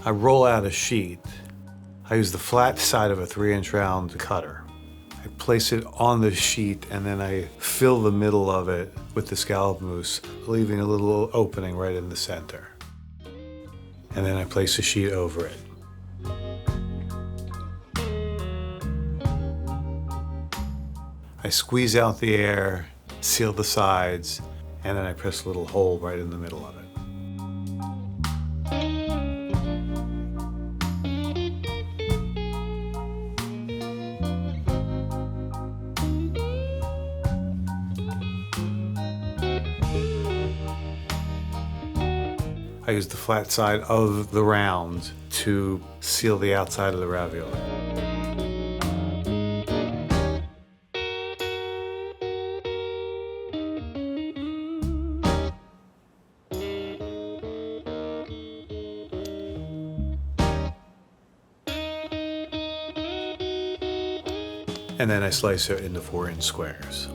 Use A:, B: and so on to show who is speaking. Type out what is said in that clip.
A: I roll out a sheet. I use the flat side of a 3-inch round cutter. I place it on the sheet and then I fill the middle of it with the scallop mousse, leaving a little opening right in the center. And then I place a sheet over it. I squeeze out the air, seal the sides, and then I press a little hole right in the middle of it. I use the flat side of the round to seal the outside of the ravioli. And then I slice it into 4-inch squares.